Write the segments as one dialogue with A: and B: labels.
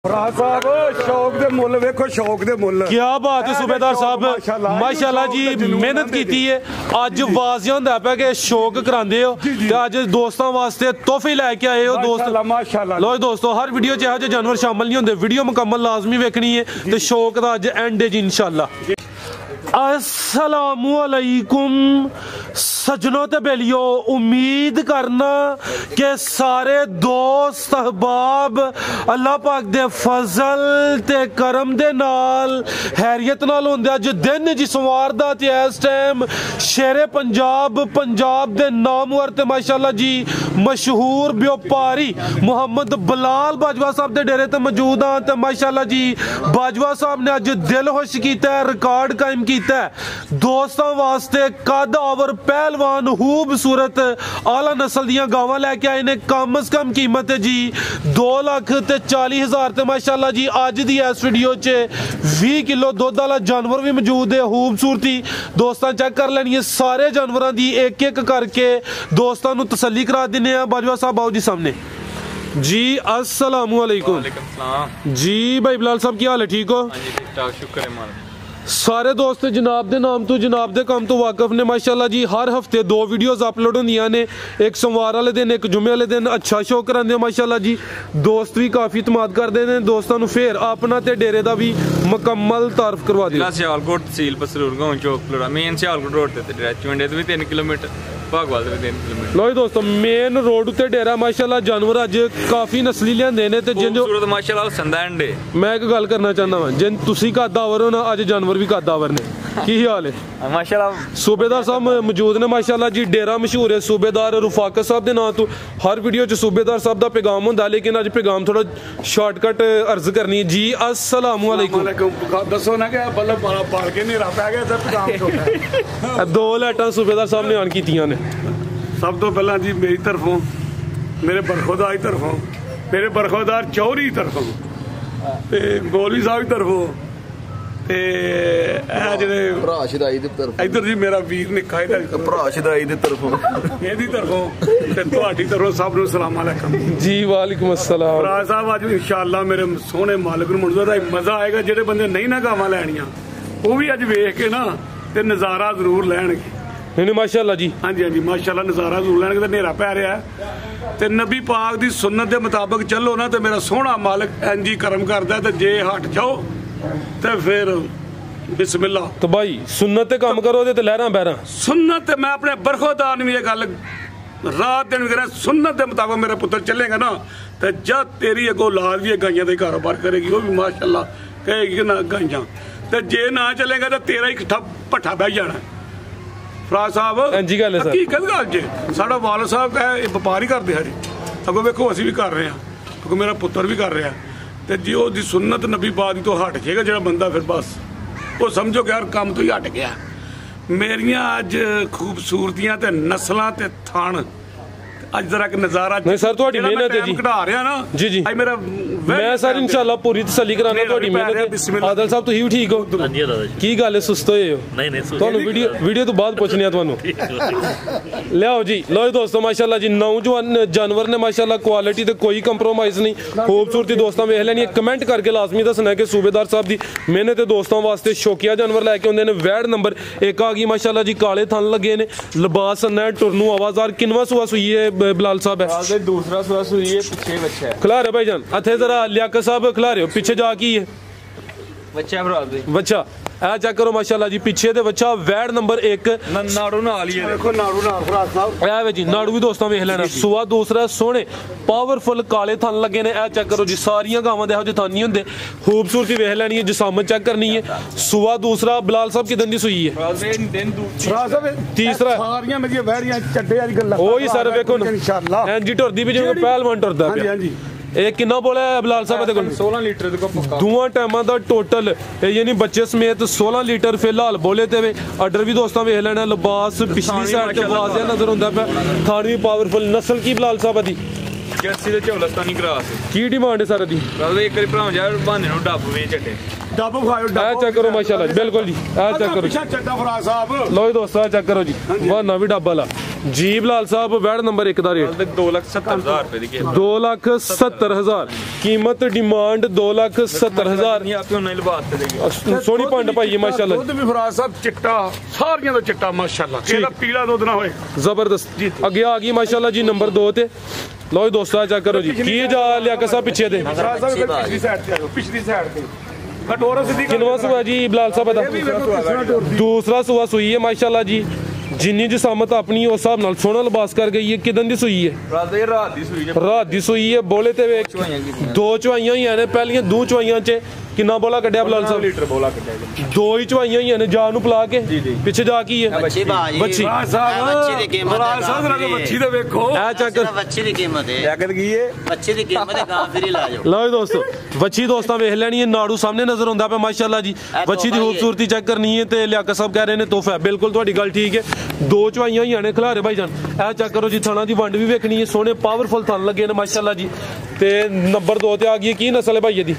A: शौक दे मुल वेखो, शौक दे मुल।
B: क्या बात है सूबेदार साहब, माशाल्लाह जी मेहनत की है। अज वाजिया होंदा पे कि शौक करांदे हो ते अज दोस्तां वास्ते तोहफे लैके आए हो दोस्त।
A: माशाल्लाह
B: लो दोस्तों, हर वीडियो च इहो जे जानवर शामिल नहीं होंदे, वीडियो मुकम्मल लाजमी वेखनी है ते शौक दा अज एंड है जी इंशाल्लाह। अस्सलामुअलैकुम सजनों ते बेलियो, उम्मीद करना कि सारे दोस्त अहबाब अल्लाह पाक दे फजल ते करम दे नाल हैरियत नाल होंदे। अज दिन जी सोमवार दा ते इस टाइम शेरे पंजाब दे नामवर ते माशाल्लाह जी मशहूर व्यापारी मुहम्मद बिलाल बाजवा साहब दे डेरे ते मौजूद हां ते माशाल्लाह जी बाजवा साहब ने अज दिल खुश कीता है, रिकॉर्ड कायम कीता है दोस्तों वास्ते। कद ओवर पहलवान खूबसूरत आला नस्ल दियां गावां लेके आए ने। कम से कम कीमत है जी 2,40,000 ते माशाल्लाह जी अज दी इस वीडियो च 20 किलो दुध वाला जानवर भी मौजूद है। खूबसूरती दोस्तों चेक कर लेनी है सारे जानवरों की एक एक करके दोस्तों को तसल्ली करा देने। बाजवा साहब आओ जी सामने जी। अस्सलामुअलैकुम जी भाई बिलाल साहब, क्या हाल है? ठीक हो?
C: ठीक ठाक, शुक्र है मालिक।
B: सारे दोस्त जनाब दे नाम तो जनाब दे काम तो वाकफ ने माशाल्लाह जी। हर हफ्ते 2 वीडियोस अपलोड होंदियां ने, एक सोमवार वाले दिन एक जुमे वाले दिन। अच्छा शो करांदे माशाल्लाह जी, दोस्त भी काफी इतमाद करदे ने दोस्तों नु। फिर अपना ते डेरे दा भी मुकम्मल तारफ करवा दिया।
C: सियालकोट तहसील पसरूर गांव चौक मेन सियालकोट रोड ते रेस्टोरेंट भी 3 किलोमीटर, भागवाल भी 3 किलोमीटर।
B: लो दोस्तों मेन रोड उत्ते डेरा माशाल्लाह जानवर अज काफी नस्ली लियांदे ने ते जिन जो
C: माशाल्लाह संदंड है।
B: मैं एक गल करना चाहना वा, जिन तुसी कदावर हो ना अज जानवर भी कदावर ने। की हाल है
C: माशाल्लाह?
B: सूबेदार साहब मौजूद ने माशाल्लाह जी। डेरा मशहूर है सूबेदार रुफाकत साहब के नाम तो हर वीडियो च सूबेदार साहब का पैगाम होंदा, लेकिन अज पैगाम थोड़ा शॉर्टकट अर्ज करनी है जी। अस्सलामुअलैकुम।
A: दसो ना कि बल्ले बाल के नहीं रहा गया ते पैगाम छोटा
B: 2 लाइटां सूबेदार साहब ने ऑन कीतियां ने।
A: सब तो पहला जी मेरी तरफों, मेरे बरखुदार तरफों, मेरे बरखुदार चौधरी तरफों ते मौलवी साहब की तरफों ते इधर जी मेरा वीर निक्का तरफों सब नूं सलाम अलैकुम
B: जी। वालेकुम अस्सलाम
A: भरा साहब। अज इंशाअल्लाह मेरे सोहने मालिक नूं मंजूर है, मजा आएगा। जेडे बंदे नहीं ना गावां लैणियां वो भी अज वेख के ना ते नज़ारा जरूर लैणगे।
B: नहीं माशाल्लाह जी,
A: हाँ जी हाँ जी माशाल्लाह नज़ारा जरूर लैणगे। ते नेरा पै रहा है ते नबी पाक दी सुन्नत के मुताबिक चलो ना तो मेरा सोहना मालिक इंज ही करम करदा ते जे हट जाओ ते फिर बिस्मिल्लाह।
B: तो भाई सुन्नत ते काम करो ते लहरां बहरां
A: सुन्नत। मैं अपने बरखुदार ने ये गल रात दिन करें, सुन्नत के मुताबिक मेरा पुत्र चलेगा ना तो जब तेरी अगो औलाद भी गाइयां का कारोबार करेगी, वो भी माशाल्लाह कहेगी ना गाइयां। तो जे ना चलेगा तो तेरा ही भट्ठा बह जाना। फराज साहब हकीकत गल जे साडा वालिद साहब व्यापार ही करते हैं, अगो वेखो असीं भी कर रहे हैं, अगो मेरा पुत्र भी कर रहा है। तो जो उसकी सुन्नत नबी पाक तो हट जाएगा जो बंदा, फिर बस वो समझो कि यार काम तो ही हट गया। मेरिया अज खूबसूरतियां ते नस्लां ते थान अज जरा नजारा
B: नहीं सर थोड़ी मेहनत है जी,
A: कढ़ा रहा ना
B: जी जी।
A: मेरा
B: मैं सर इंशाल्लाह पूरी तसल्ली कराना थोड़ी मेहनत है। आदल साहब तुसीं भी ठीक हो? की गल है सुस्त होए हो? नहीं ਤੁਹਾਨੂੰ वीडियो तो बाद पूछनी है ਤੁਹਾਨੂੰ। लियाओ जी। लो दोस्तों माशाल्लाह जी नौजवान जानवर ने माशाल्लाह क्वालिटी ते कोई कंप्रोमाइज नहीं। खूबसूरती दोस्तों वेख लैनी है। कमेंट करके लाजमी दसना है कि सूबेदार साहब की मेहनत दोस्तों वास्ते शौकिया जानवर लैके आउंदे ने। वैड नंबर 1 आ गई माशाल्लाह जी, काले थन लगे ने, लिबास अन्ना टुरनू आवाजार। किनवा सुआ सुई है बिलाल साहब? है
C: दूसरा सुआ सुई है, पीछे बच्चा है।
B: खिला रहे भाईजान अथे जरा लियाकत साहब खिला रहे हो, पीछे जा की है
C: बच्चा
B: बच्चा ए चेक करो माशाल्लाह जी, पीछे दे बच्चा वैड नंबर 1
C: नाड़ू नाल ही है।
A: देखो नाड़ू नाल फराज साहब
B: ए वे जी नाड़ू भी दोस्तों वेख लेना। सुआ दूसरा सोहने पावरफुल काले थन लगे ने। ए चेक करो जी, सारियां गावां दे ਇਹੋ ਜਿਹੇ थन नहीं होंदे। खूबसूरती वेख लेनी है, जिसामत चेक करनी है। सुआ दूसरा बिलाल साहब किदन दी सुई है?
A: फराज साहब
B: तीसरा
A: सारियां मेरी वैड़ियां चड्डे वाली गल्लां
B: ओही सर वेखो इंशाल्लाह एंजी टुरदी भी जिवें पहलवान टुरदा पिया। हां जी एक कितना बोला है बिलाल साहब? देखो
C: 16 लीटर
B: दोवां टाइमां दा टोटल यानी बच्चे समेत 16 लीटर फिलहाल बोले ते आर्डर भी दोस्तों वेख लेना। लिबास पिछली साइड ते वाज़िया नजर हुंदा पे। थानी भी पावरफुल नस्ल की बिलाल साहब दी
C: जर्सी ते चौलस्तानी क्रॉस की
B: डिमांड है सर दी?
C: एक बारी भरा जा बहाने नु डब वे चट्टे
A: डब खाओ डब
B: चेक करो माशाल्लाह बिल्कुल जी। चेक करो
A: चड्डा फराज साहब।
B: लो दोस्तों चेक करो जी, बहाना भी डब वाला। जी बलाल साहब वैड नंबर 1 का रेट
C: 2,70,000 रुपए दी
B: 2,70,000 कीमत डिमांड 2,70,000 सोहनी पंड पाई है माशाल्लाह
A: ਦੁੱਧ ਵੀ ਫਰਾਜ਼ ਸਾਹਿਬ ਚਿੱਟਾ ਸਾਰੀਆਂ ਦਾ ਚਿੱਟਾ ਮਾਸ਼ਾਅੱਲਾ ਇਹਦਾ ਪੀਲਾ ਦੁੱਧ ਨਾ ਹੋਏ
B: जबरदस्त अगे आ गई माशाल्लाह जी नंबर 2 ते लो जी दोस्तों चेक करो जी की जा लिया साहब पिछे दे
A: ਫਰਾਜ਼ ਸਾਹਿਬ ਇੱਧਰ ਪਿਛਲੀ ਸਾਈਡ ਤੇ ਆਓ ਪਿਛਲੀ ਸਾਈਡ ਤੇ कटोरा सिद्धी
B: किनवा सुआ जी बलाल साहब दा दूसरा सुआ सुई है माशाल्लाह जी जिन्नी जिसामत अपनी उस हिसाब नाल सोहना लिबास कर गई है किदन दी सुई है रात दी सुई है बोले ते वे दो चवाइयां ही ने पहलियां दो चवाइयां च किन्ना बोला कड्या बलाल साहब
C: लीटर बोला कड्या
B: दो ही चवाइयां ही ने जान नु पिला के पीछे जा की है
D: बच्ची
B: बच्ची
D: बच्ची दी कीमत
A: ਫਰਾਜ਼ ਸਾਹਿਬ ਜਰਾ ਬੱਚੀ ਦੇ ਵੇਖੋ
B: ए चेक
D: बच्ची दी कीमत है
C: लागत की है
D: बच्ची दी कीमत है गां फिर ला जाओ
B: लो जी दोस्तों बच्ची दोस्तां वेख लैनी है नाड़ू सामने नजर आंदा पे माशाल्लाह जी बच्ची दी खूबसूरती चेक करनी है ते लियाकत साहब कह रहे ने तोहफा बिल्कुल तुहाडी गल ठीक है दो चवाइयां ही ने खिलारे भाई जान ए चेक करो जी थाना दी वंड भी वेखनी है सोहने पावरफुल थान लगे ने माशाल्लाह जी ते नंबर 2 ते आ गई की नस्ल है भाई दी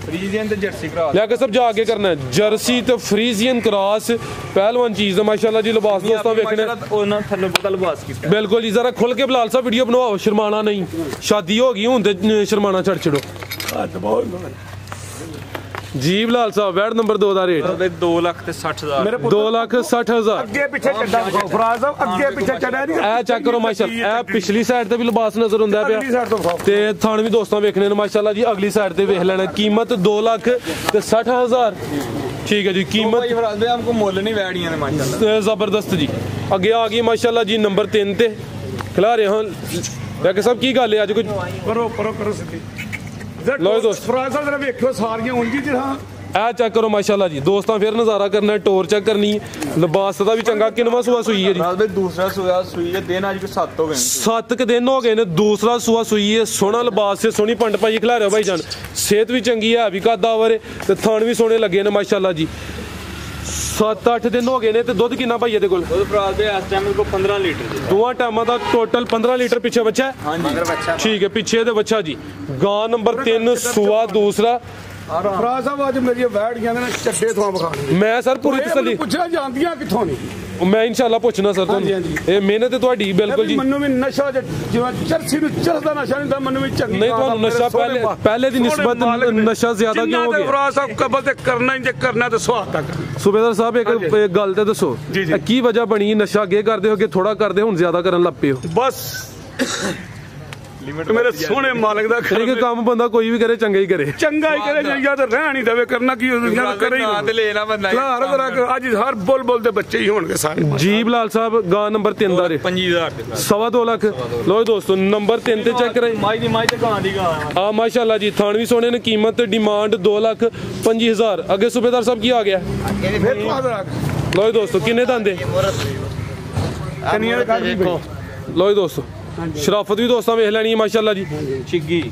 C: फ्रीजियन ते जर्सी क्रॉस
B: लियाकत साहब जा आगे करना है जर्सी ते फ्रीजियन क्रॉस पहलवान चीज है माशाल्लाह जी लिबास दोस्तों वेखने
C: ਉਹਨਾਂ ਥੱਲੇ ਪਤਾ ਲਿਬਾਸ ਕੀਤਾ
B: बिल्कुल जी जरा खुल के बिलाल साहब वीडियो बनवाओ शर्माना नहीं शादी हो गई हुन ते शर्माना छड़ छड़ो
A: ਹੱਥ ਬਹੁਤ
B: जी बिलाल साहब वैड नंबर 2 ਦਾ ਰੇਟ
C: 2,60,000
A: ਮੇਰੇ
B: 2,60,000
A: ਅੱਗੇ ਪਿੱਛੇ ਚੱਡਾ ਵਿਖਾਓ ਫਰਾਜ਼ ਸਾਹਿਬ ਅੱਗੇ ਪਿੱਛੇ ਚੱਡਾ ਨਹੀਂ
B: ਇਹ ਚੈੱਕ ਕਰੋ ਮਾਸ਼ਾਅੱਲਾ ਇਹ ਪਿਛਲੀ ਸਾਈਡ ਤੇ ਵੀ ਲਿਬਾਸ ਨਜ਼ਰ ਹੁੰਦਾ
A: ਅਗਲੀ
B: ਪਿਆ
A: ਸਾਈਡ ਤੋਂ ਵਿਖਾਓ
B: ਤੇ ਥਣ ਵੀ ਦੋਸਤਾਂ ਵੇਖਣੇ ਨੇ ਮਾਸ਼ਾਅੱਲਾ ਜੀ ਅਗਲੀ ਸਾਈਡ ਤੇ ਵੇਖ ਲੈਣਾ ਕੀਮਤ 2,60,000 ठीक है जी कीमत
C: भाई फराज भाई हमको मुੱਲ नहीं ਵੈੜੀਆਂ ਨੇ ਮਾਸ਼ਾਅੱਲਾ
B: जबरदस्त जी अगे आ गई माशाल्लाह जी नंबर 3 ते खिला रहे हैं वैके साहब की गल है अज कुछ
A: ਕਰੋ ਸਿੱਧੀ
B: ਲਓ ਜੀ ਦੋਸਤ।
A: ਫਰਾਜ਼ ਸਾਹਿਬ ਜਰਾ ਵੇਖਿਓ ਸਾਰੀਆਂ ਉਂਝ ਜਿਹਾ
B: ए चेक करो माशाल्लाह जी दोस्तां फिर नज़ारा करना है टोर चेक करनी है लिबास का भी चंगा किनवा सुआ सुई है जी
C: फराज भाई दूसरा सुया सुई है दिन आज को 7 हो गए
B: 7 के दिन हो गए ने दूसरा सुआ सुई है सोहना लिबास से सोहनी पंड पाई खिला रहे हो भाई जान सेहत भी चंगी है भी कदावर है ते थान भी सोहने लगे ने माशाल्लाह जी 7-8 दिन हो गए ने ते दुध किन्ना भाई ਇਹਦੇ ਕੋਲ
C: ਉਹ ਫਰਾज ਭਾਈ ਇਸ ਟਾਈਮ को 15 लीटर जी
B: दोवां टाइमां दा टोटल 15 लीटर पीछे बच्चा है
C: हां जी
B: ठीक है पीछे दे बच्चा जी गां नंबर 3 सुआ दूसरा
A: ਫਰਾਜ਼ ਸਾਹਿਬ ਅੱਜ ਮੇਰੀਆਂ ਵੈੜੀਆਂ ਨੇ ਚੱਡੇ ਤੋਂ ਵਿਖਾਣੇ
B: मैं सर पूरी तसल्ली
A: ਪੁੱਛਿਆ ਜਾਂਦੀਆਂ ਕਿੱਥੋਂ ਨਹੀਂ
B: मैं इंशाल्लाह पूछना सर
A: ਹਾਂਜੀ,
B: ਤੁਹਾਨੂੰ ਇਹ ਮਿਹਨਤ ਹੈ ਤੁਹਾਡੀ ਬਿਲकुल ਜੀ
A: ਮੈਨੂੰ ਵੀ ਨਸ਼ਾ ਜਿਵੇਂ ਚਰਸੀ ਨੂੰ ਚਰਸਦਾ ਨਸ਼ਾ ਨਹੀਂ ਤਾਂ ਮੈਨੂੰ ਵੀ ਚੰਗੀ
B: नहीं ਤੁਹਾਨੂੰ ਨਸ਼ਾ ਪਹਿਲੇ ਦੀ ਨਿਸਬਤ ਨਸ਼ਾ ਜ਼ਿਆਦਾ ਕਿਉਂ ਹੋ ਗਿਆ
A: ਫਰਾਜ਼ ਸਾਹਿਬ ਕਬਲ ਤੇ ਕਰਨਾ ਹੀ ਜੇ ਕਰਨਾ ਤੇ ਸੁਹਾਗ ਤੱਕ
B: ਸੂਬੇਦਾਰ ਸਾਹਿਬ ਇੱਕ ਗੱਲ ਤੇ ਦੱਸੋ
A: ਜੀ, ਜੀ।
B: ਇਹ ਕੀ ਵਜ੍ਹਾ ਬਣੀ ਨਸ਼ਾ ਅੱਗੇ ਕਰਦੇ ਹੋਗੇ ਥੋੜਾ ਕਰਦੇ ਹੁਣ ਜ਼ਿਆਦਾ ਕਰਨ ਲੱਗ ਪਏ ਹੋ
A: ਬਸ ਮੇਰੇ ਸੋਹਣੇ ਮਾਲਕ ਦਾ
B: ਠੀਕ ਹੈ ਕੰਮ ਬੰਦਾ ਕੋਈ ਵੀ ਕਰੇ ਚੰਗਾ ਹੀ ਕਰੇ
A: ਚੰਗਾ ਹੀ ਕਰੇ ਜਾਂ ਤਾਂ ਰਹਿਣ ਹੀ ਦੇਵੇ ਕਰਨਾ ਕੀ ਦੁਨੀਆ ਕਰੇ ਹੀ
C: ਨਾਂ ਤੇ ਲੈਣਾ ਬੰਦਾ
A: ਖਲਾਰ ਕਰਾ ਅੱਜ ਹਰ ਬੁੱਲ ਦੇ ਬੱਚੇ ਹੀ ਹੋਣਗੇ ਸਾਰੇ
B: ਜੀ ਬਲਾਲ ਸਾਹਿਬ ਗਾਂ ਨੰਬਰ 3 ਦਾ ਰੇ
C: 25,000 ਦੇ
B: 2.5 ਲੱਖ ਲੋ ਦੋਸਤੋ ਨੰਬਰ 3 ਤੇ ਚੈੱਕ ਕਰਾਈ
C: ਮਾਈ ਤੇ ਗਾਂ ਦੀ ਗਾਂ
B: ਆ ਮਾਸ਼ਾਅੱਲਾ ਜੀ ਥਾਣ ਵੀ ਸੋਹਣੇ ਨੇ ਕੀਮਤ ਡਿਮਾਂਡ 2,25,000 ਅੱਗੇ ਸੂਬੇਦਾਰ ਸਾਹਿਬ ਕੀ ਆ ਗਿਆ
A: ਫਿਰ ਤੂੰ ਆਦਰ
B: ਲੋ ਦੋਸਤੋ ਕਿੰਨੇ ਦੰਦੇ
A: ਕਨੀਆਂ ਕੱਢ ਦੇਖੋ
B: ਲੋ ਦੋਸਤੋ ਸ਼ਰਾਫਤ ਵੀ ਦੋਸਤਾਂ ਵੇਖ ਲੈਣੀ ਹੈ ਮਾਸ਼ਾਅੱਲਾ ਜੀ
C: ਚਿੱਗੀ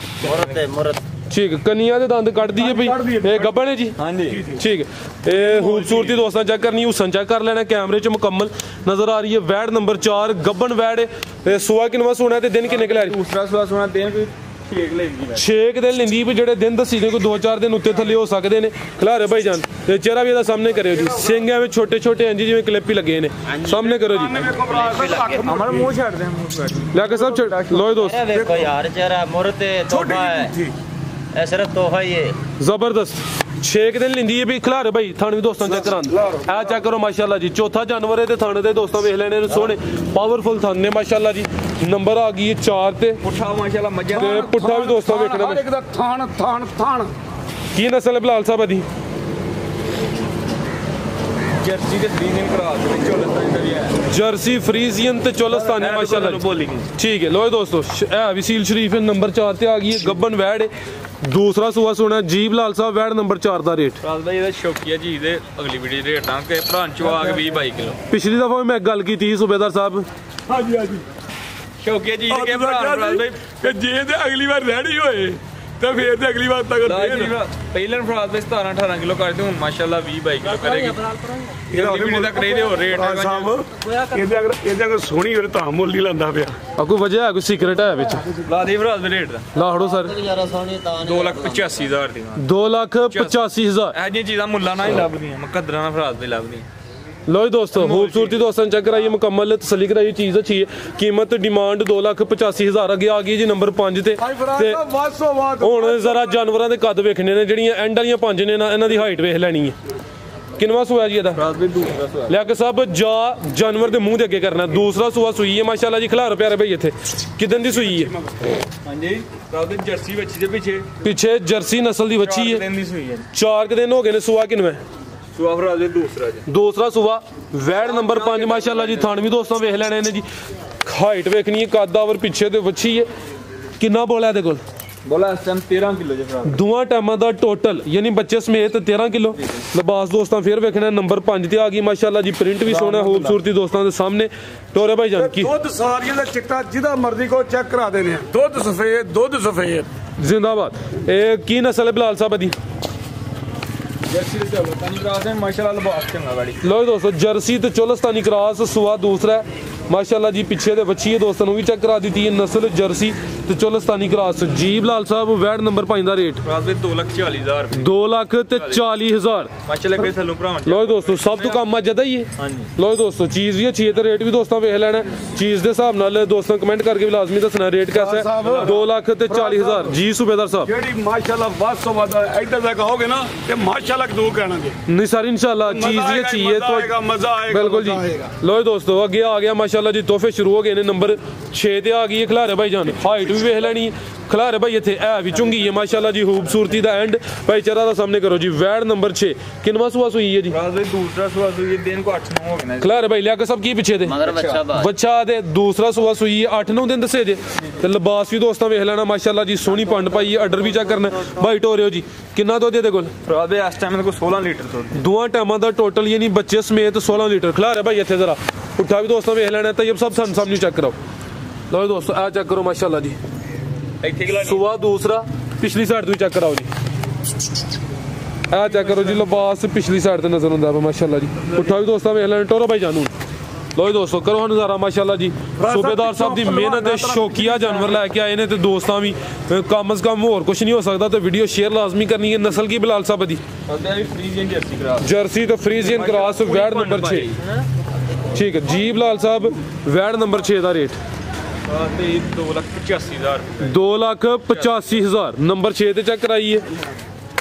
D: मुरत
B: ठीक है कनिया दे दंद कट दिए भाई ये गब्बन है जी
C: हाँ जी
B: ठीक है ये खूबसूरती दोस्तों चेक करनी हुसन चेक कर लेना कैमरे च मुकम्मल नजर आ रही है वैड नंबर 4 गब्बन वैड है सुआ किनवा सोना ते दिन किन्ने कला
C: दूसरा सुआ सोना दिन कोई
B: 6 दिन लेंदी भी जेडे दिन दसी ने कोई 2-4 दिन उत्ते थल्ले हो सकते ने खिलारे भाई जान ते चेहरा भी ਇਹਦਾ सामने करियो जी सिंग ਐਵੇਂ ਛੋਟੇ ਛੋਟੇ ਇੰਜ ਜਿਵੇਂ ਕਲਿੱਪ ਹੀ ਲੱਗੇ ਨੇ ਸਾਹਮਣੇ ਕਰੋ ਜੀ
C: हमारा मुंह छाड़ दे मुंह
B: ਲੈ ਕੇ ਸਭ ਲੋਏ ਦੋਸਤ
D: देखो यार चेहरा मुरत तोहफा है ए सिर्फ तोहफा ही है
B: ਜ਼ਬਰਦਸਤ 6 दिन लेंदी है भी खिलारे भाई थाने भी दोस्तों चेक करान आ चेक करो माशाल्लाह जी चौथा जानवर है ते थाने दे दोस्तों वेख लेने सोने पावरफुल थाने ने माशाल्लाह जी नंबर आ गई 4 ते
C: पुठा माशाल्लाह मज्जा
B: ते पुट्ठा भी दोस्तों वेखना
A: ਹਰ ਇੱਕ ਦਾ ਥਾਣ
B: की नस्ल है बिलाल साहब दी
C: जर्सी ते फ्रीजियन क्रॉस ते चोलस्तान दा भी है
B: जर्सी फ्रीजियन ते चोलस्तानी माशाल्लाह
C: बोली
B: ठीक है लो दोस्तों है वसील शरीफ है नंबर 4 ते आ गई है गब्बन वैड दूसरा सुआ सोना जी बिलाल साहब वैड नंबर 4 दा रेट
C: राज भाई ਇਹਦਾ ਸ਼ੌਕੀਆ ਜੀ ਦੇ ਅਗਲੀ ਵੀਡੀਓ ਰੇਟ ਨਾ ਕਿ ਭਰਾਂ ਚੋਂ ਆ ਕੇ 20-22 ਕਿਲੋ
B: पिछली दफा भी मैं गल की थी सूबेदार साहब
A: ਹਾਂਜੀ ਹਾਂਜੀ
C: ਸ਼ੌਕੀਆ ਜੀ ਦੇ ਭਰਾ ਰਾਜ ਭਾਈ
A: ਤੇ ਜੇ ਤੇ ਅਗਲੀ ਵਾਰ ਰੈਡੀ ਹੋਏ ਤੇ ਫੇਰ ਤੇ ਅਗਲੀ ਵਾਰ ਤੱਕ
C: ਪਹਿਲਾਂ ਫਰਾਜ਼ ਦੇ 17-18 ਕਿਲੋ ਕਰਦੇ ਹੁਣ ਮਾਸ਼ਾਅੱਲਾ 20-22 ਕਿਲੋ ਕਰੇਗੀ ਇਹ ਵੀਡੀਓ ਦਾ ਕਰੇ ਦੇ ਹੋਰ ਰੇਟ ਹੈ
A: ਸਾਹਿਬ ਇਹਦੇ ਅਗਰ ਸੋਹਣੀ ਹੋਵੇ ਤਾਂ ਮੁੱਲ ਹੀ ਲੰਦਾ ਪਿਆ
B: कोई वजह है कोई सीक्रेट है विच
C: ਲਾ ਦੇ ਫਰਾਜ਼ ਦੇ ਰੇਟ ਦਾ
B: लाहड़ो सर
D: यारा सोनी तान
C: 2,85,000 ਦੀ
B: 2,85,000
C: ਇਹ ਜਿਹੀਆਂ ਚੀਜ਼ਾਂ ਮੁੱਲਾਂ ਨਾਲ ਹੀ ਲੱਭਦੀਆਂ ਮੁਕੱਦਰਾਂ ਨਾਲ ਫਰਾਜ਼ ਦੇ ਲੱਭਦੀਆਂ
B: लो जी दोस्तों खूबसूरती दोस्तों चेक कराइए मुकम्मल तसली कराइए चीज़ अच्छी है कीमत डिमांड 2,85,000 अगे आ गई जी नंबर 5 ते हुण जरा जानवरां दे कद वेखने ने जिहड़ियां एंड वालियां 5 ने ना इन्हां दी हाइट वेख लैनी है किनवा सुआ जी लिया सब जा जानवर के मुंह अगे करना दूसरा सुआ सुई है माशाल्लाह जी खिलार प्यारे भाई इत्थे किदन दी सुई है
C: जर्सी
B: पीछे जर्सी नस्ल की बच्ची है 4 दिन हो गए ने सुआ किनवा दूसरा सुआ वैड नंबर 5 माशाल्लाह जी थान भी दोस्तों वेख लेने ने जी हाइट वेखनी है कद और पीछे तो बच्ची है किन्ना बोला है कोल
C: बोला इस टाइम 13 किलो
B: दोवां टाइमां दा टोटल यानी बच्चे समेत 13 किलो लिबास दोस्तों फिर वेखना नंबर 5 ते आ गई माशाल्लाह जी प्रिंट भी सोहना खूबसूरती दोस्तों के सामने टोरे भाई जान की
A: दुध सारियां दा चिट्टा जिदा मर्जी को चेक करा देने दुध सफेद
B: जिंदाबाद ए की नस्ल है बिलाल साहब दी लो दोस्तों जर्सी तो चोलस्तानी क्रॉस सुआ दूसरा है माशाल्लाह जी पीछे दे बच्ची है दोस्तों भी चेक करा दी है नस्ल जर्सी तो चोलस्तानी क्रॉस जी बिलाल साहब वैड नंबर 5 दा रेट
C: 2,40,000
B: 2,40,000 लो दोस्तों सब तो काम अज ही है लो दोस्तों चीज़ भी अच्छी है तो रेट भी दोस्तों वेख लेना चीज़ के हिसाब नाल दोस्तों कमेंट करके भी लाजमी दसना रेट कैसा है 2,40,000 जी सूबेदार साहब
A: माशाल्लाह बस तो इधर तक आओगे ना माशाल्लाह दूर कहना
B: नहीं सर इंशाल्लाह चीज़ भी अच्छी है तो
A: मजा आएगा
B: बिल्कुल जी लो दोस्तों अगे आ गया माशाल्लाह जी तोहफे शुरू हो गए ने नंबर 6 ते आ गई है खिलारे भाई जान हाइट भी वेख लैनी खिलारे भाई इत्थे है भी चुंगी है माशाल्लाह जी खूबसूरती दा एंड भाई चरा दा सामने करो जी वैड नंबर 6 किनवा सुआ सुई है जी
C: दूसरा सुआ सुई है दिन को 8-9 हो गए
B: खिलारे भाई लिया सब की पीछे दे बच्चा दे दूसरा सुआ सुई है 8-9 दिन दसे जे ते लिबास भी दोस्तों वेख लेना माशाल्लाह जी सोहनी पंड पाई है ऑर्डर भी चेक करना भाई टोरियो जी कितना दुध दे कोल
C: इस टाइम को 16 लीटर दुध
B: दोवां टाइमां दा टोटल यानी बच्चे समेत 16 लीटर खिलारे भाई इत्थे जरा उठा भी दोस्तों वेख लेना तैयब सब सामने चेक कराओ लो दोस्तों आ चेक करो माशाल्लाह जी सुआ दूसरा पिछली साइड तो चेक कराओ जी आ चेक करो जी लिबास पिछली साइड से नजर आता है माशाल्लाह जी उठा भी दोस्तों वेख लेना टोरो भाई जानू लो दोस्तों करो नज़ारा माशाल्लाह जी सूबेदार साहब की मेहनत है शौकिया जानवर लैके आए ने तो दोस्तों भी कम अज कम और कुछ नहीं हो सकता तो वीडियो शेयर लाजमी करनी है नस्ल की बिलाल साहब दी जर्सी तो फ्रीजियन क्रॉस वैड नंबर 6 ठीक है जी बिलाल साहब वैड नंबर 6 का रेट
C: 2,85,000
B: नंबर 6 ते चेक कराइए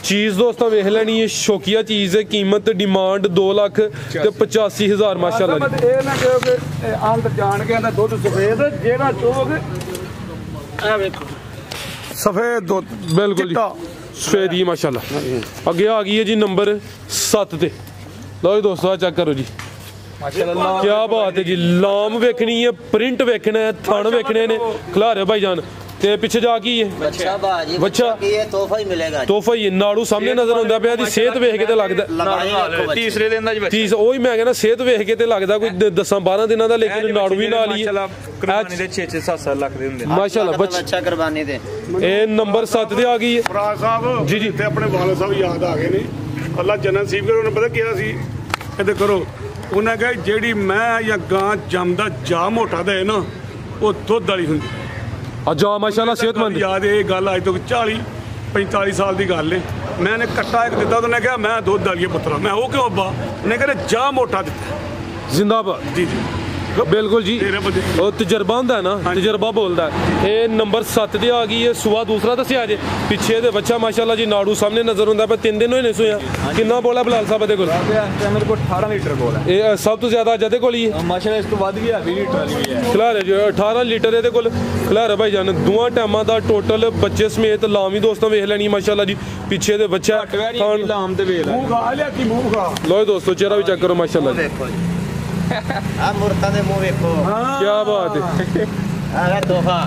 B: चीज़ दोस्तों वेख लेनी है शौकिया चीज़ है कीमत डिमांड 2,85,000 माशाल्लाह
A: सफेद
B: बिल्कुल जी सफेद ही माशाल्लाह अगे आ गई है जी नंबर 7 ते लो दोस्तों चेक करो जी क्या बात है जी लाम वेखनी है प्रिंट वेखना है थान वेखने ने खिलारे भाई जान ते पीछे जा की है बच्चा
D: तोहफा ही मिलेगा
B: तोहफा ही नाड़ू सामने नजर आंदा पिया दी सेहत वेख के ते लगदा
C: तीसरे दिन दा जी
B: चीज ओही मैं कहना सेहत वेख के ते लगदा कोई 10-12 दिनों दा लेकिन नाड़ू भी नाल ही
C: कुर्बानी दे 6-7 लाख दे हुंदे
B: माशाल्लाह
D: बच्चा कुर्बानी दे
B: ए नंबर 7 ते आ गई है
A: फराज साहब जी ते अपने वाले साहब याद आ गए ने अल्लाह जन्नत नसीब करे उन्हें पता क्या सी कहते करो उन्हें कहा जेड़ी मैं या गां जमदा जा मोटा दे ना वो दुध वाली हुंदी
B: जा माशाल्लाह सेहतमंद
A: याद ये गल अज तक 40-45 साल की गल है मैंने कट्टा एक दिता तो उन्हें कहा मैं दुध वाली पुत्रा मैं वो क्यों अब्बा उन्हें कहते जा मोटा दिता
B: जिंदाबाद
A: जी जी
B: बिल्कुल जी और तजर्बा होंदा है ना तजर्बा बोलता है ये नंबर 7 ते आ गई है सुआ दूसरा दसिया जे पीछे दे बच्चा माशाल्लाह जी नाड़ू सामने नजर आंदा पे 3 दिन होए ने सोया कितना बोला बिलाल साहब दे कोल
C: मेरे को 18 लीटर बोला
B: ये सब तो ज्यादा जदे कोल ही है
C: माशाल्लाह इस तो वध गया 20 लीटर वाली भी है
B: खिलारे जो 18 लीटर दे कोल खिलारे भाई जान दोवां टाइमां दा टोटल बच्चे समेत लामी दोस्तों वेख लेनी माशाल्लाह जी पीछे दे बच्चा
C: लाम ते वेख
A: मुंह खा लिया कि मुंह खा
B: लो दोस्तों चेहरा भी चेक करो माशाल्लाह जी
D: मुर्ता दे मुंह देखो
B: क्या बात है
D: अरे तोहफा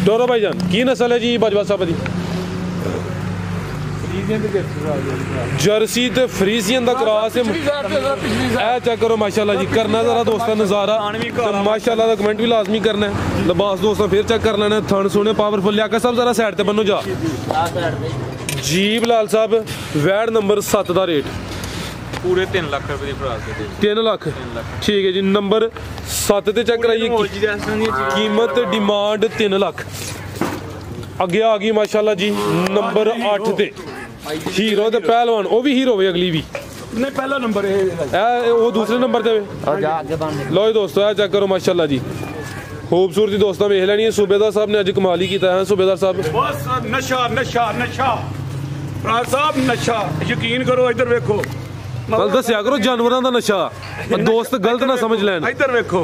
B: डोरो भाईजान की नस्ल है जी बाजवा साहब दी जर्सी ते फ्रीजियन दा क्रॉस है ए चेक करो माशाल्लाह जी करना जरा दोस्तों नजारा माशाल्लाह दा कमेंट भी लाजमी करना है लिबास दोस्तों फिर चेक कर लेना थन सोने पावरफुल लिया सब जरा साइड ते बनो जा जी बिलाल साहब वैड नंबर 7 दा रेट
C: पूरे 3 लाख रुपए दी प्राइस
B: 3 लाख ठीक है जी नंबर 7 ते चेक कराइए कीमत डिमांड 3 लाख अगे आ गई माशाल्लाह जी नंबर 8 ते हीरो ते पहलवान वो भी हीरो वे अगली भी
A: नहीं पहला नंबर है
B: वो दूसरे नंबर ते लो जी दोस्तों ए चेक करो माशाल्लाह जी खूबसूरती दोस्तों वेख लैनी है सूबेदार साहब ने अज कमाल ही किया है सूबेदार साहब
A: बस नशा नशा नशा साहब नशा यकीन करो इधर वेखो
B: गल दस्या करो जानवरों का नशा दोस्त गलत ना समझ लैन
A: इधर वेखो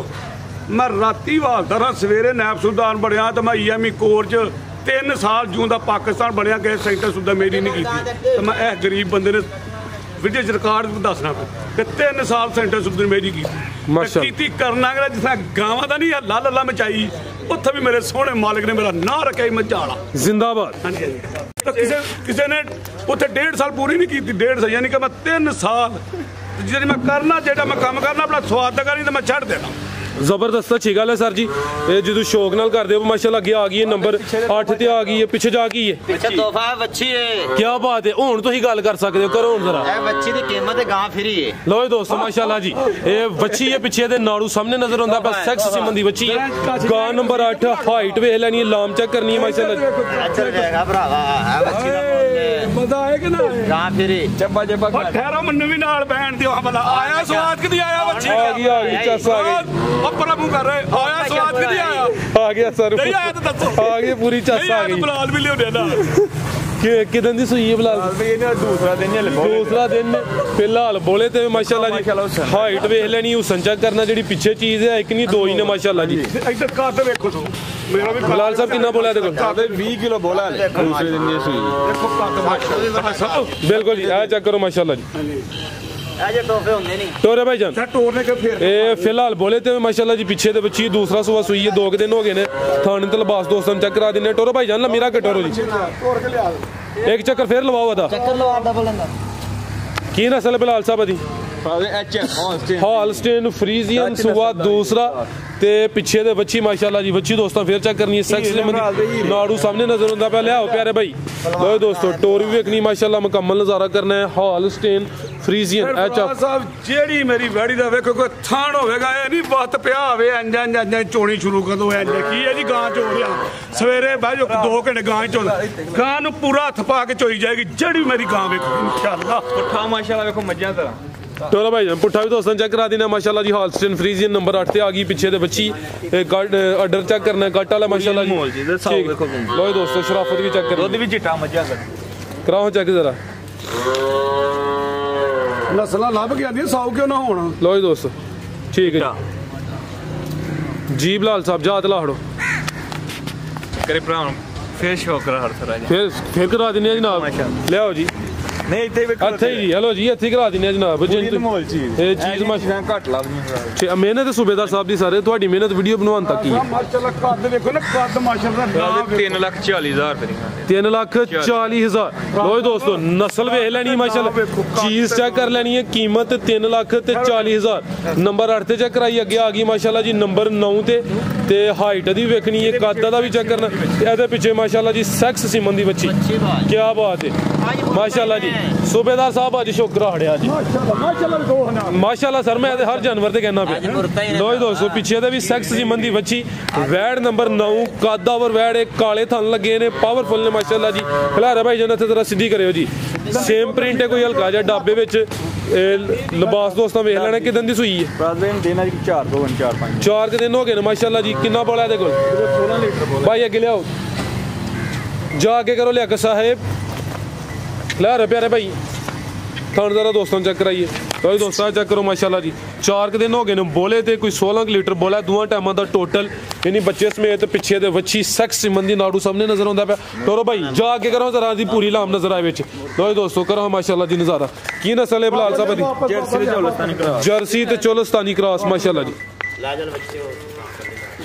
A: मैं राती वालदा रहा सवेरे नैब सुल्तान बनया तो मैं EME कोर च 3 साल जूं दा पाकिस्तान बनया गए सेंटर सुधा मेरी नहीं की तो मैं ए गरीब बंदे ने विदेश रिकॉर्ड दसना कि 3 साल सेंटर सुधा मेरी की करना जिस गावां दा नहीं ला ला मचाई उत्थे भी मेरे सोहने मालिक ने मेरा नां रखा मझाला
B: जिंदाबाद
A: तो किसी ने उत्थे 1.5 साल पूरी नहीं की 1.5 साल यानी कि मैं 3 साल जी मैं करना जेड़ा मैं काम करना अपना स्वाद का नहीं तो मैं छड़ देना
B: जबरदस्त अच्छी गल है सर जी जो शौक नाल करदे हो माशाल्लाह अगे आ गई है नंबर 8 ते आ गई है पीछे जा गई है
D: पीछे तोहफा है बच्ची है
B: क्या बात है हुन तुसी गल कर सकदे हो करो हुन जरा
D: ए बच्ची दी कीमत है गां फ्री है
B: लो दोस्तों माशाल्लाह जी ये बच्ची है पीछे दे नाड़ू सामने नजर आंदा बस सेक्स सिमन दी बच्ची है गां नंबर 8 हाइट वेख लेनी है लाम चेक करनी है माशाल्लाह
D: अच्छा जाएगा भरावा है बच्ची दा
A: मजा आए कि ना
D: गां फ्री
C: जब्बा जब्बा
A: ठहरो मन्नू भी नाल बैठ दियो भला आया स्वाद कदी आया बच्ची
B: आ गई चस आ गई
A: अपना मुंह कर रहे आया स्वाद कदी आया
B: आ गया सर
A: नहीं आया तो दसो
B: आ गई पूरी चस आ गई
A: बिलाल भी लियो ना
B: किदन दी सुई है बिलाल
C: दूसरा दिन
B: फिलहाल बोले ते माशाल्लाह जी हाइट वेख लेनी हुसन चेक करना जेडी पीछे चीज है एक नहीं दो ही ने माशाल्लाह जी
A: इधर कद देखो तो मेरा भी
B: बिलाल साहब कितना बोला देखो
C: 20 किलो बोला दूसरे दिन ये सुई
A: देखो कद माशाल्लाह
B: बिल्कुल जी आ चेक करो माशाल्लाह जी
D: ये तोहफे होंगे नहीं
B: टोरे भाईजान
A: टोरने के फिर
B: ए फिलहाल बोले ते माशाल्लाह जी पीछे दे बच्ची दूसरा सुबह सुई है 2 दिन हो गए ने थाने ते लिबास दोस्तों चेक करा दिने टोरो भाईजान ला मेरा कटोरो जी
A: टोर के लिया
B: एक चक्कर फिर लवाओ अदा
D: चक्कर लो आप डबल अंदर
B: की नस्ल बिलाल साहब दी हॉलस्टेन फ्रीजियन सुबह दूसरा ते पिछे दे बच्ची माशाल्लाह जी बच्ची दोस्तों फिर चेक करनी है सेक्स नाड़ू सामने नजर आंदा पे लियाओ प्यारे भाई लो दोस्तों टोर भी वेखनी माशाल्लाह मुकम्मल नजारा करना है हॉलस्टेन फ्रीजियन एचएफ
A: साहब जेड़ी मेरी वैड़ी दा वेखो कोई थान होवेगा ए नहीं वक्त पिया होवे इंज चोणी शुरू कर दो इंज की है जी गां चो रिया सवेरे बह जो 2 घंटे गां चो गां नु पूरा हथ पा के चोई जाएगी जेड़ी मेरी गां वेखो इंशाल्लाह
C: पुठा माशाल्लाह देखो मज्जा तरह
B: टोरा भाई पुट्ठा भी दोस्तों चेक करा देना माशाल्लाह जी हॉलस्टेन फ्रीजियन नंबर 8 ते आ गई पीछे दे बच्ची ऑर्डर चेक करना है गट वाला माशाल्लाह जी लो दोस्तों शराफत भी चेक कर
C: दूध भी चिट्टा मज्जा
B: कराओ चेक जरा
A: नस्ल लभ गया दी 100 क्यों ना होना
B: लो दोस्तों ठीक है जी बिलाल साहब जा तला हड़ो
C: करे भरा फिर शौक करा हर तरह
B: फिर करा देने जनाब ले आओ जी
C: नहीं
B: ਇੱਥੇ ਹੀ ਹੈਲੋ ਜੀ ਇੱਥੇ ਕਰਾ ਦਿੰਦੇ ਜਨਾਬ ਜੀ ਇਹ ਚੀਜ਼
C: ਘੱਟ ਲੱਗਦੀ
B: ਮਿਹਨਤ ਸੂਬੇਦਾਰ ਸਾਹਿਬ ਦੀ ਸਾਰੇ ਤੁਹਾਡੀ ਮਿਹਨਤ ਵੀਡੀਓ ਬਣਾਉਣ ਤੱਕ ਹੀ
A: ਮਾਸ਼ਾਅੱਲਾ ਕੱਦ ਦੇਖੋ ਨਾ ਕੱਦ ਮਾਸ਼ਾਅੱਲਾ
C: 3,40,000 ਰੁਪਏ
B: 3,40,000 ਲੋ ਦੋਸਤੋ ਨਸਲ ਵੇਖ ਲੈਣੀ ਮਾਸ਼ਾਅੱਲਾ ਚੀਜ਼ ਚੈੱਕ ਕਰ ਲੈਣੀ ਹੈ ਕੀਮਤ 3,40,000 ਨੰਬਰ 8 ਤੇ ਚੈੱਕ ਕਰਾਈ ਅੱਗੇ ਆ ਗਈ ਮਾਸ਼ਾਅੱਲਾ ਜੀ ਨੰਬਰ 9 ਤੇ ਹਾਈਟ ਦੀ ਵੇਖਣੀ ਹੈ ਕੱਦ ਦਾ ਵੀ ਚੈੱਕ ਕਰਨਾ ਇਹਦੇ ਪਿੱਛੇ ਮਾਸ਼ਾਅੱਲਾ ਜੀ ਸੈਕਸ ਸਿਮਨ ਦੀ ਬੱਚੀ ਕੀ ਬਾਤ ਹੈ ਮਾਸ਼ਾਅੱਲਾ ਜੀ सूबेदार साहब अज शोकरा हड़िया जी माशाल्लाह सर मैं हर जानवर से कहना पे लो दोस्तों पीछे भी सैक्स सिमन दी बच्ची वैड नंबर 9 कादा और वैड एक काले थन लगे ने पावरफुल ने माशाल्लाह जी खिलारे भाई जन जरा सीधी करियो जी सेम प्रिंट है कोई हल्का जा डाबे विच लिबास दोस्तों वेख लेना किदन दी सुई है 4 दिन हो गए माशाल्लाह जी कितना बोला है कोल 16 लीटर भाई अगे लियाओ जा के करो लिया साहेब ला रहे प्यारे भाई थाने जरा दोस्तों चेक कराइए तो दोस्तों चेक करो माशाल्लाह जी 4 दिन हो गए ने बोले थे कोई 16 लीटर बोला दोवां टाइमां दा टोटल यानी बच्चे समेत पिछे दे वच्छी सेक्स सिमन दी नाड़ू सामने नजर आंदा पे टोरो भाई जाके करो जरा दी पूरी लाम नजर आए विच लो दोस्तों करो माशाल्लाह जी नजारा की नस्ल है बिलाल साहब दी जर्सी ते चोलस्तानी क्रॉस माशाल्लाह जी
D: लाजल बच्चे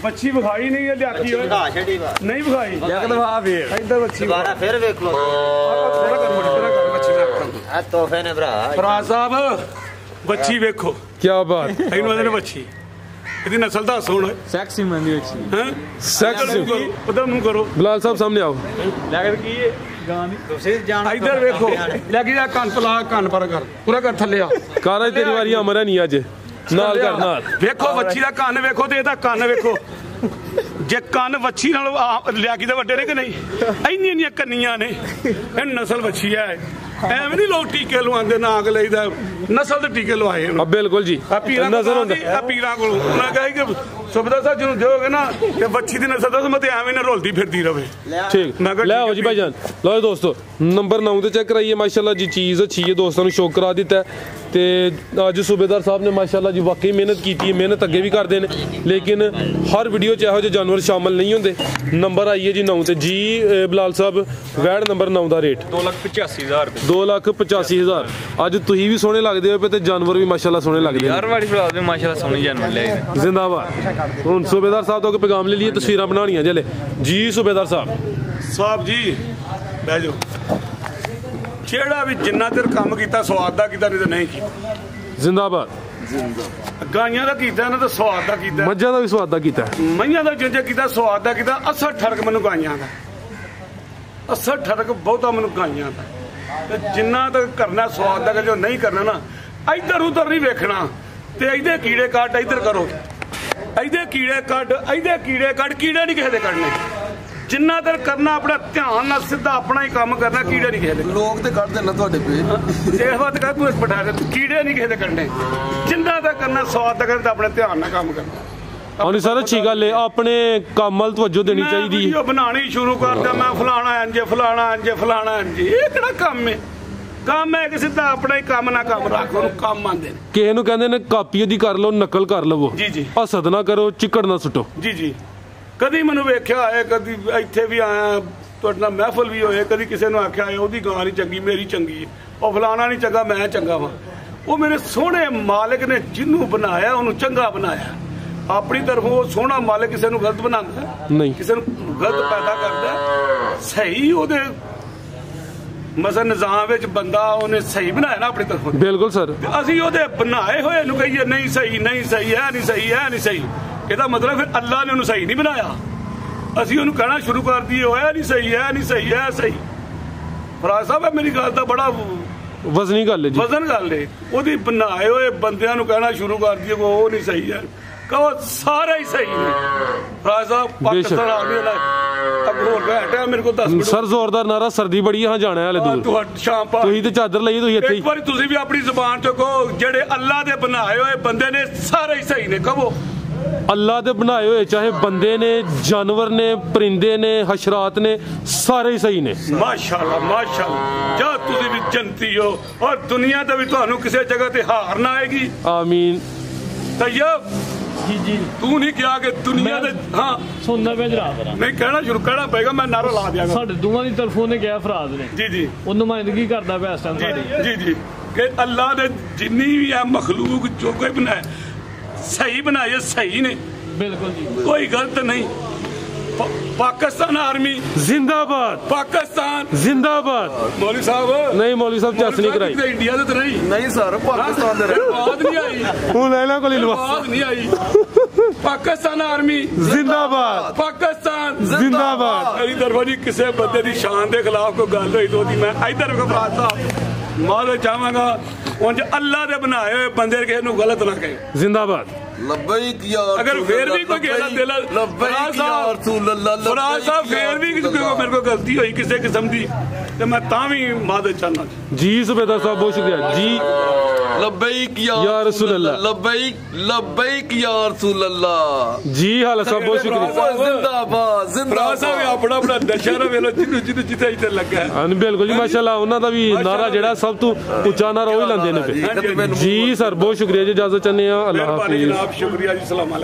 A: बच्ची बखाई नहीं है लियाकी नहीं बखाई
C: एक दफा फिर
A: इधर बच्ची
D: दोबारा फिर देख लो तोहफे ने भरा
A: साहब बच्ची वेखो
B: क्या बात
A: ने बच्ची ਇਹਦੀ ਨਸਲ ਦਾ ਸੁਣ
C: ਸੈਕਸੀ ਮੰਦੀ ਵਿੱਚ
A: ਹੈ
B: ਸੈਕਸ
A: ਉਧਰ ਨੂੰ ਕਰੋ
B: ਬਿਲਾਲ ਸਾਹਿਬ ਸਾਹਮਣੇ ਆਓ
C: ਲੱਗਦਾ ਕੀ ਹੈ ਗਾਂ ਦੀ
D: ਤੁਸੀਂ ਜਾਣ
A: ਇੱਧਰ ਵੇਖੋ ਲੱਗੀ ਜਾ ਕੰਨ ਪਲਾ ਕੰਨ ਪਰ ਕਰ ਪੂਰਾ ਕਰ ਥੱਲੇ ਆ
B: ਕਾਰਾ ਤੇਰੀ ਵਾਰੀ ਅਮਰਾ ਨਹੀਂ ਅੱਜ ਨਾਲ ਕਰ ਨਾਲ
A: ਵੇਖੋ ਵੱਛੀ ਦਾ ਕੰਨ ਵੇਖੋ ਤੇ ਇਹਦਾ ਕੰਨ ਵੇਖੋ ਜੇ ਕੰਨ ਵੱਛੀ ਨਾਲ ਲਿਆਕੀ ਦੇ ਵੱਡੇ ਨੇ ਕਿ ਨਹੀਂ ਇੰਨੀਆਂ ਕੰਨੀਆਂ ਨੇ ਇਹ ਨਸਲ ਵੱਛੀ ਹੈ ਐਵੇਂ ਨਹੀਂ ਲੋਕ ਟੀਕੇ ਲਵਾਉਂਦੇ ਨਾ ਅਗ ਲਈਦਾ ਨਸਲ ਦੇ ਟੀਕੇ ਲਵਾਏ
B: ਬਿਲकुल जी
A: ਨਜ਼ਰ ਹੁੰਦਾ ਆ ਪੀਰਾਂ ਕੋਲ ਉਹਨਾਂ ਕਹੇ ਕਿ ਸੁਬਦਾ ਸਾਹਿਬ ਜਿਹਨੂੰ ਦਿਓਗੇ ਨਾ ਕਿ ਵੱਛੀ ਦੀ ਨਸਲ ਦੱਸ ਮਤੇ ਐਵੇਂ ਨਾ ਰੋਲਦੀ ਫਿਰਦੀ ਰਵੇ
B: ठीक ले आओ जी भाईजान लो दोस्तों नंबर 9 ਤੇ ਚੈੱਕ ਕਰਾਈਏ ਮਾਸ਼ਾਅੱਲਾ ਜੀ ਚੀਜ਼ ਅੱਛੀ ਹੈ ਦੋਸਤਾਂ ਨੂੰ ਸ਼ੌਕ ਕਰਾ ਦਿੱਤਾ ਤੇ ਅੱਜ ਸੂਬੇਦਾਰ ਸਾਹਿਬ ਨੇ ਮਾਸ਼ਾਅੱਲਾ ਜੀ ਵਾਕਈ ਮਿਹਨਤ ਕੀਤੀ ਹੈ ਮਿਹਨਤ ਅੱਗੇ ਵੀ ਕਰਦੇ ਨੇ ਲੇਕਿਨ ਹਰ ਵੀਡੀਓ 'ਚ ਇਹੋ ਜਿਹੇ ਜਾਨਵਰ ਸ਼ਾਮਲ ਨਹੀਂ ਹੁੰਦੇ ਨੰਬਰ ਆਈਏ ਜੀ 9 ਤੇ ਜੀ ਬਲਾਲ ਸਾਹਿਬ ਵੈੜ ਨੰਬਰ 9 ਦਾ ਰੇਟ
C: 2,85,000 ਰੁਪਏ
B: 2,85,000 ਅੱਜ ਤੁਸੀਂ ਵੀ ਸੋਹਣੇ ਲੱਗਦੇ ਹੋ ਤੇ ਜਾਨਵਰ ਵੀ ਮਾਸ਼ਾਅੱਲਾ ਸੋਹਣੇ ਲੱਗਦੇ
C: ਯਾਰ ਵਾਲੀ ਫਲਾਦ ਦੇ ਮਾਸ਼ਾਅੱਲਾ ਸੋਹਣੇ ਜਾਨਵਰ ਲਿਆਏ ਨੇ
B: ਜ਼ਿੰਦਾਬਾਦ ਹੁਣ ਸੂਬੇਦਾਰ ਸਾਹਿਬ ਤੋਂ ਪੈਗਾਮ ਲੈ ਲਈਏ ਤਸਵੀਰਾਂ ਬਣਾਉਣੀਆਂ ਜਲੇ ਜੀ ਸੂਬੇਦਾਰ
A: ਸਾਹਿਬ ਜੀ ਬਹਿ ਜਾਓ ਜਿਹੜਾ ਵੀ ਜਿੰਨਾ ਚਿਰ ਕੰਮ ਕੀਤਾ ਸਵਾਦ ਦਾ ਕੀਤਾ ਨਹੀਂ ਤਾਂ ਨਹੀਂ ਕੀਤਾ
B: ਜ਼ਿੰਦਾਬਾਦ
A: ਗਾਈਆਂ ਦਾ ਕੀਤਾ ਨਾ ਤਾਂ ਸਵਾਦ ਦਾ ਕੀਤਾ
B: ਮੱਝਾਂ ਦਾ ਵੀ ਸਵਾਦ ਦਾ ਕੀਤਾ
A: ਮਈਆਂ ਦਾ ਜਿੰਜੇ ਕੀਤਾ ਸਵਾਦ ਦਾ ਕੀਤਾ ਅਸਰ ਠਰਕ ਮੈਨੂੰ ਗਾਈਆਂ ਦਾ ਅਸਰ ਠਰਕ ਬਹੁਤਾ ਮੈਨੂੰ ਗਾਈਆਂ ਦਾ ਤੇ ਜਿੰਨਾ ਤੱਕ ਕਰਨਾ ਸਵਾਦ ਦਾ ਜੋ ਨਹੀਂ ਕਰਨਾ ਨਾ ਇੱਧਰ ਉੱਧਰ ਨਹੀਂ ਵੇਖਣਾ ਤੇ ਇਹਦੇ ਕੀੜੇ ਕੱਢ ਇੱਧਰ ਕਰੋ ਇਹਦੇ ਕੀੜੇ ਕੱਢ ਕੀੜੇ ਨਹੀਂ ਕਿਸੇ ਦੇ ਕੱਢਣੇ ਜਿੰਨਾ ਦਰ ਕਰਨਾ ਆਪਣਾ ਧਿਆਨ ਨਾਲ ਸਿੱਧਾ ਆਪਣਾ ਹੀ ਕੰਮ ਕਰਨਾ ਕੀੜੇ ਨਹੀਂ ਕਿਸੇ ਦੇ
E: ਲੋਕ ਤੇ ਕੱਢ ਦੇਣਾ ਤੁਹਾਡੇ ਪੇ
A: ਇਹ ਵਾਤ ਕਰ ਤੂੰ ਬਿਠਾ ਦੇ ਕੀੜੇ ਨਹੀਂ ਕਿਸੇ ਦੇ ਕੱਢਣੇ ਜਿੰਨਾ ਦਾ ਕਰਨਾ ਸਵਾਦ ਦਾ ਕਰਨਾ ਆਪਣੇ ਧਿਆਨ ਨਾਲ ਕੰਮ ਕਰਨਾ
B: ਹਾਂਜੀ ਸਰ ਅੱਛੀ ਗੱਲ ਹੈ ਆਪਣੇ ਕੰਮ ਵੱਲ ਤਵੱਜੋ ਦੇਣੀ ਚਾਹੀਦੀ
A: ਵੀਡੀਓ ਬਣਾਉਣੀ ਸ਼ੁਰੂ ਕਰਦਾ ਮੈਂ ਫਲਾਣਾ ਇੰਜ ਇਹ ਕਿਹੜਾ ਕੰਮ ਹੈ ਕੰਮ ਹੈ ਕਿ ਸਿੱਧਾ ਆਪਣਾ ਹੀ ਕੰਮ ਨਾ ਕੰਮ ਰੱਖ ਉਹਨੂੰ ਕੰਮ ਆਂਦੇ ਨੇ
B: ਕਿਸੇ ਨੂੰ ਕਹਿੰਦੇ ਨੇ ਕਾਪੀ ਦੀ ਕਰ ਲਓ ਨਕਲ ਕਰ ਲਵੋ
A: ਜੀ
B: ਹਸਦ ਨਾ ਕਰੋ ਚਿੱਕੜ ਨਾ ਸੁੱਟੋ
A: ਜੀ ਕਦੀ ਮੈਨੂੰ ਵੇਖਿਆ ਹੋਇਆ ਕਦੀ ਇੱਥੇ ਵੀ ਆਇਆ ਤੁਹਾਡੇ ਨਾਲ ਮਹਿਫਲ ਵੀ ਹੋਏ ਕਦੀ ਕਿਸੇ ਨੂੰ ਆਖਿਆ ਹੋਇਆ ਉਹਦੀ ਗਾਂ ਨਹੀਂ ਚੰਗੀ ਮੇਰੀ ਚੰਗੀ ਹੈ ਉਹ ਫਲਾਣਾ ਨਹੀਂ ਚੰਗਾ ਮੈਂ ਚੰਗਾ ਵਾਂ ਉਹ ਮੇਰੇ ਸੋਹਣੇ ਮਾਲਕ ਨੇ ਜਿਹਨੂੰ ਬਣਾਇਆ ਉਹਨੂੰ ਚੰਗਾ ਬਣਾਇਆ ਆਪਣੀ ਤਰਫੋਂ ਉਹ ਸੋਹਣਾ ਮਾਲਕ ਕਿਸੇ ਨੂੰ ਗਲਤ ਬਣਾਉਂਦਾ
B: ਨਹੀਂ
A: ਕਿਸੇ ਨੂੰ ਗਲਤ ਪੈਦਾ ਕਰਦਾ ਸਹੀ ਉਹਦੇ ਮਸਲ ਨਿਜ਼ਾਮ ਵਿੱਚ ਬੰਦਾ ਉਹਨੇ ਸਹੀ ਬਣਾਇਆ ਨਾ ਆਪਣੀ ਤਰਫੋਂ
B: ਬਿਲਕੁਲ ਸਰ
A: ਅਸੀਂ ਉਹਦੇ ਬਣਾਏ ਹੋਏ ਨੂੰ ਕਹੀਏ ਨਹੀਂ ਸਹੀ ਇਹ ਨਹੀਂ ਸਹੀ ਇਹਦਾ ਮਤਲਬ ਫਿਰ ਅੱਲਾ ਨੇ ਉਹਨੂੰ ਸਹੀ ਨਹੀਂ ਬਣਾਇਆ ਅਸੀਂ ਉਹਨੂੰ ਕਹਿਣਾ ਸ਼ੁਰੂ ਕਰ ਦਈਏ ਹੋਇਆ ਨਹੀਂ ਸਹੀ ਫਰਾਜ਼ ਸਾਹਿਬ ਮੇਰੀ ਗੱਲ ਦਾ ਬੜਾ
B: ਵਜ਼ਨੀ ਗੱਲ ਹੈ ਜੀ
A: ਵਜ਼ਨ ਗੱਲ ਹੈ ਉਹਦੀ ਬਣਾਏ ਹੋਏ ਬੰਦਿਆਂ ਨੂੰ ਕਹਿਣਾ ਸ਼ੁਰੂ ਕਰ ਦਈਏ ਉਹ ਨਹੀਂ ਸਹੀ ਹੈ ਕਹੋ ਸਾਰੇ ਹੀ ਸਹੀ ਨੇ ਫਰਾਜ਼ ਸਾਹਿਬ ਪਾਕਿਸਤਾਨ ਆ ਗਿਆ ਹੋਰ ਘਟਿਆ ਮੇਰੇ ਕੋਲ 10 ਮਿੰਟ
B: ਸਰ ਜ਼ੋਰਦਾਰ ਨਾਰਾ ਸਰਦੀ ਬੜੀ ਹਾਂ ਜਾਣਾ ਹਾਲੇ ਦੂਰ
A: ਤੁਹਾਡੀ ਸ਼ਾਮ ਪਾ
B: ਤੁਸੀਂ ਤੇ ਚਾਦਰ ਲਈ ਤੁਸੀਂ ਇੱਥੇ
A: ਇੱਕ ਵਾਰੀ ਤੁਸੀਂ ਵੀ ਆਪਣੀ ਜ਼ੁਬਾਨ ਚੋਂ ਕਹੋ ਜਿਹੜੇ ਅੱਲਾ ਦੇ ਬਣਾਏ ਹੋਏ ਬੰਦੇ ਨੇ ਸਾਰੇ ਹੀ ਸਹੀ ਨੇ ਕਹੋ
B: ਅੱਲਾ ਦੇ ਬਣਾਏ ਹੋਏ ਚਾਹੇ ਬੰਦੇ ਨੇ ਜਾਨਵਰ ਨੇ ਪਰਿੰਦੇ ਨੇ ਹਸ਼ਰਾਤ ਨੇ ਸਾਰੇ ਹੀ ਸਹੀ ਨੇ
A: ਮਾਸ਼ਾਅੱਲਾ ਜਦ ਤੁਸੀਂ ਵੀ ਜੰਤੀ ਹੋ ਔਰ ਦੁਨੀਆ ਤੇ ਵੀ ਤੁਹਾਨੂੰ ਕਿਸੇ ਜਗ੍ਹਾ ਤੇ ਹਾਰ ਨਾ ਆਏਗੀ
B: ਆਮੀਨ
A: ਤੈਯਬ
F: ਜੀ
A: ਤੂੰ ਨਹੀਂ ਕਿਹਾ ਕਿ ਦੁਨੀਆ ਦੇ ਹਾਂ
F: ਸੁਣਦਾ ਪਿਆ ਜਨਾਬ
A: ਨਹੀਂ ਕਹਿਣਾ ਸ਼ੁਰੂ ਕਰਨਾ ਪਏਗਾ ਮੈਂ ਨਾਰਾ ਲਾ ਦਿਆਂਗਾ
F: ਸਾਡੇ ਦੋਵਾਂ ਦੀ ਤਰਫੋਂ ਨੇ ਕਿਹਾ ਫਰਾਜ਼ ਨੇ
A: ਜੀ
F: ਉਹ ਨੁਮਾਇੰਦਗੀ ਕਰਦਾ ਪਿਆ ਇਸ ਟਾਈਮ
A: ਜੀ ਕਿ ਅੱਲਾ ਨੇ ਜਿੰਨੀ ਵੀ ਆ ਮਖਲੂਕ ਜੋ ਕੋਈ ਬਣਾਇਆ ਸਹੀ ਬਣਾਏ ਸਹੀ ਨੇ
F: ਬਿਲਕੁਲ ਜੀ
A: ਕੋਈ ਗਲਤ ਨਹੀਂ पाकिस्तान आर्मी
B: जिंदाबाद
A: पाकिस्तान
B: जिंदाबाद
A: मौलवी साहब
B: नहीं मौलवी साहब चस नहीं कराई
A: इंडिया तो
E: नहीं सर पाकिस्तान
A: बात नहीं आई
B: हूं लैला को
A: बात नहीं आई पाकिस्तान आर्मी
B: जिंदाबाद
A: पाकिस्तान
B: जिंदाबाद
A: मेरी तरफों जी किसी बंदे की शान के खिलाफ कोई गल हुई तो मैं इधर गफराज साहब मां चाहवागा उंज अल्लाह दे बनाए हुए बंदे किसी नूं गलत ना कहे
B: जिंदाबाद
E: लब्बैक या
A: अगर फिर भी कोई कहना दिल
E: लब्बैक या रसूल अल्लाह
A: फराज साहब फिर भी मेरे को गलती हुई किसी किस्म की तो मैं तावी मादद चाहना
B: जी सुबेदार साहब बहुत शुक्रिया जी
E: लब्बैक
B: या रसूल अल्लाह
E: लब्बैक या रसूल अल्लाह
B: जी हाला साहब बहुत शुक्रिया
E: जिंदाबाद
A: फराज साहब अपना अपना दशहरा वेलो जिन्नू जिथे जिथे लगा है
B: हां बिल्कुल जी माशाल्लाह उन्हां दा भी नारा जेड़ा सब तो ऊंचा नारा वही लांदे ने जी सर बहुत शुक्रिया जी इजाजत चाहने हैं अल्लाह हाफिज
A: शुक्रिया जी सलाम।